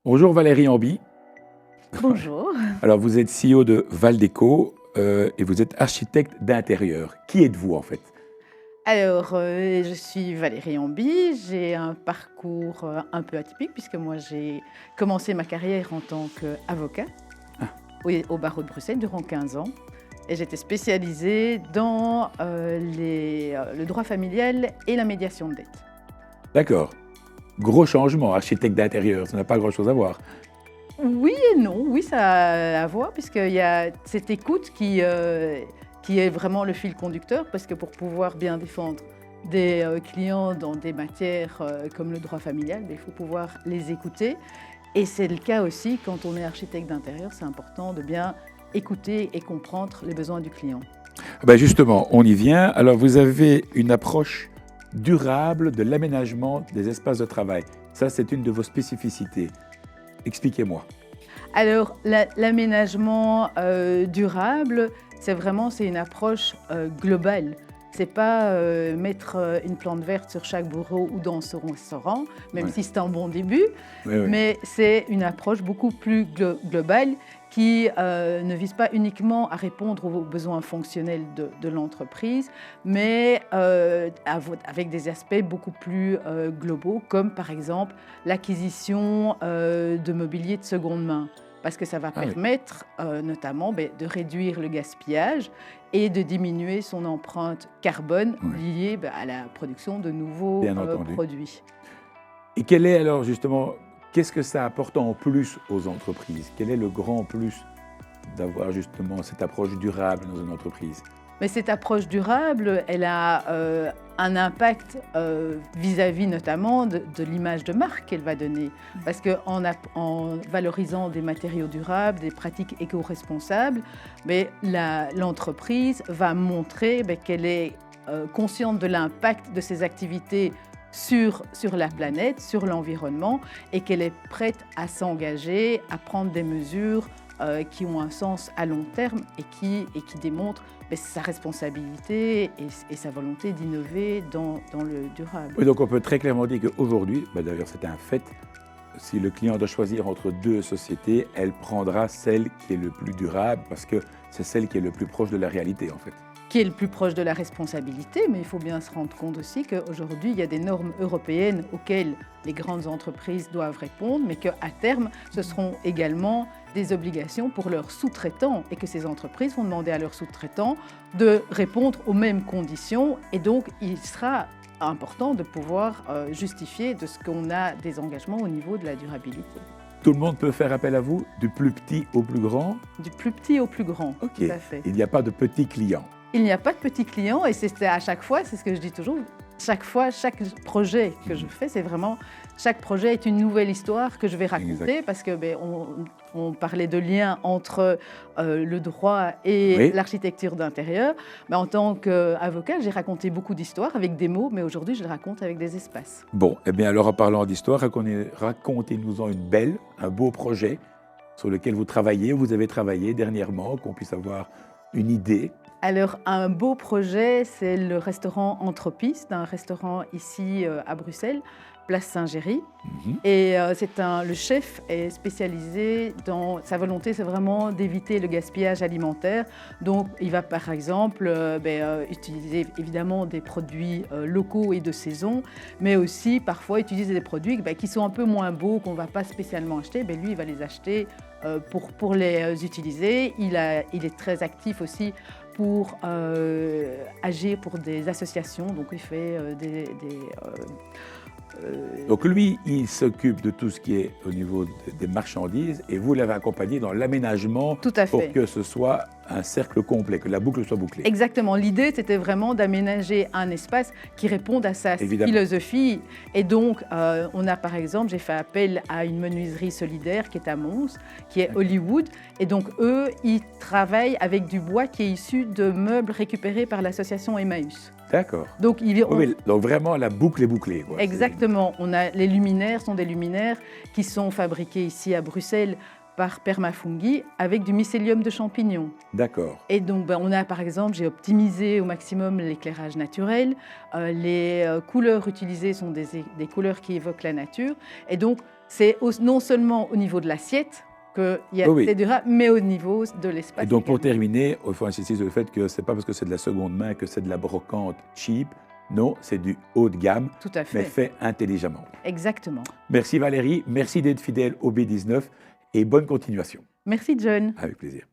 Bonjour Valérie Amby. Bonjour. Alors vous êtes CEO de Valdeco et vous êtes architecte d'intérieur. Qui êtes-vous en fait? Alors, je suis Valérie Amby, j'ai un parcours un peu atypique puisque moi j'ai commencé ma carrière en tant qu'avocat Ah, au barreau de Bruxelles durant 15 ans et j'étais spécialisée dans le droit familial et la médiation de dette. d'accord. Gros changement, architecte d'intérieur, ça n'a pas grand-chose à voir. Oui et non, oui ça a à voir puisqu'il y a cette écoute qui est vraiment le fil conducteur parce que pour pouvoir bien défendre des clients dans des matières comme le droit familial, il faut pouvoir les écouter. Et c'est le cas aussi quand on est architecte d'intérieur, c'est important de bien écouter et comprendre les besoins du client. Ah ben justement, on y vient. Alors vous avez une approche durable de l'aménagement des espaces de travail. Ça, c'est une de vos spécificités. Expliquez-moi. Alors, l'aménagement durable, c'est une approche globale. C'est pas mettre une plante verte sur chaque bureau ou dans son restaurant, même Ouais. si c'est un bon début, Oui, oui. mais c'est une approche beaucoup plus globale qui ne vise pas uniquement à répondre aux besoins fonctionnels de l'entreprise, mais avec des aspects beaucoup plus globaux, comme par exemple l'acquisition de mobilier de seconde main. Parce que ça va Ah oui, permettre notamment de réduire le gaspillage et de diminuer son empreinte carbone oui, liée à la production de nouveaux bien entendu. produits. Et quel est alors justement, qu'est-ce que ça apporte en plus aux entreprises? Quel est le grand plus d'avoir justement cette approche durable dans une entreprise? Mais cette approche durable, elle a un impact vis-à-vis notamment de l'image de marque qu'elle va donner. Parce qu'en valorisant des matériaux durables, des pratiques éco-responsables, l'entreprise va montrer qu'elle est consciente de l'impact de ses activités sur la planète, sur l'environnement, et qu'elle est prête à s'engager, à prendre des mesures qui ont un sens à long terme et qui démontrent sa responsabilité et sa volonté d'innover dans le durable. Oui, donc on peut très clairement dire qu'aujourd'hui, d'ailleurs c'est un fait, si le client doit choisir entre deux sociétés, elle prendra celle qui est le plus durable parce que c'est celle qui est le plus proche de la réalité en fait. Qui est le plus proche de la responsabilité, mais il faut bien se rendre compte aussi qu'aujourd'hui, il y a des normes européennes auxquelles les grandes entreprises doivent répondre, mais qu'à terme, ce seront également des obligations pour leurs sous-traitants et que ces entreprises vont demander à leurs sous-traitants de répondre aux mêmes conditions. Et donc, il sera important de pouvoir justifier de ce qu'on a des engagements au niveau de la durabilité. Tout le monde peut faire appel à vous, du plus petit au plus grand. Du plus petit au plus grand, Ok, tout à fait. il n'y a pas de petits clients. Il n'y a pas de petits clients et c'est à chaque fois, c'est ce que je dis toujours, chaque fois, chaque projet que je fais, c'est vraiment, chaque projet est une nouvelle histoire que je vais raconter Exact. parce que on parlait de lien entre le droit et Oui. l'architecture d'intérieur. En tant qu'avocat, j'ai raconté beaucoup d'histoires avec des mots, mais aujourd'hui, je les raconte avec des espaces. Bon, eh bien alors en parlant d'histoire, racontez-nous-en une belle, un beau projet sur lequel vous travaillez, vous avez travaillé dernièrement, qu'on puisse avoir une idée. Alors, un beau projet, c'est le restaurant Anthropiste, un restaurant ici à Bruxelles, place Saint-Géry. Mhm. Et le chef est spécialisé dans sa volonté, c'est vraiment d'éviter le gaspillage alimentaire. Donc, il va par exemple utiliser évidemment des produits locaux et de saison, mais aussi parfois utiliser des produits qui sont un peu moins beaux, qu'on ne va pas spécialement acheter. Lui, il va les acheter pour les utiliser. Il est très actif aussi pour agir pour des associations. Donc, il fait Donc lui, il s'occupe de tout ce qui est au niveau des marchandises et vous l'avez accompagné dans l'aménagement tout à pour fait. que ce soit un cercle complet, que la boucle soit bouclée. Exactement. L'idée, c'était vraiment d'aménager un espace qui réponde à sa Évidemment. philosophie. Et donc, on a par exemple, j'ai fait appel à une menuiserie solidaire qui est à Mons, qui est Hollywood. Et donc, eux, ils travaillent avec du bois qui est issu de meubles récupérés par l'association Emmaüs. D'accord. Donc, Oui, donc vraiment, la boucle est bouclée, quoi. exactement. Les luminaires sont des luminaires qui sont fabriqués ici à Bruxelles par Permafungi avec du mycélium de champignons. D'accord. Et donc, par exemple, j'ai optimisé au maximum l'éclairage naturel. Les couleurs utilisées sont des couleurs qui évoquent la nature. Et donc, c'est non seulement au niveau de l'assiette Oui. c'est durable, mais au niveau de l'espace. Et donc, pour également. terminer, il faut insister sur le fait que ce n'est pas parce que c'est de la seconde main que c'est de la brocante cheap. Non, c'est du haut de gamme, Tout à mais fait. fait intelligemment. Exactement. Merci Valérie, merci d'être fidèle au B19 et bonne continuation. Merci John. Avec plaisir.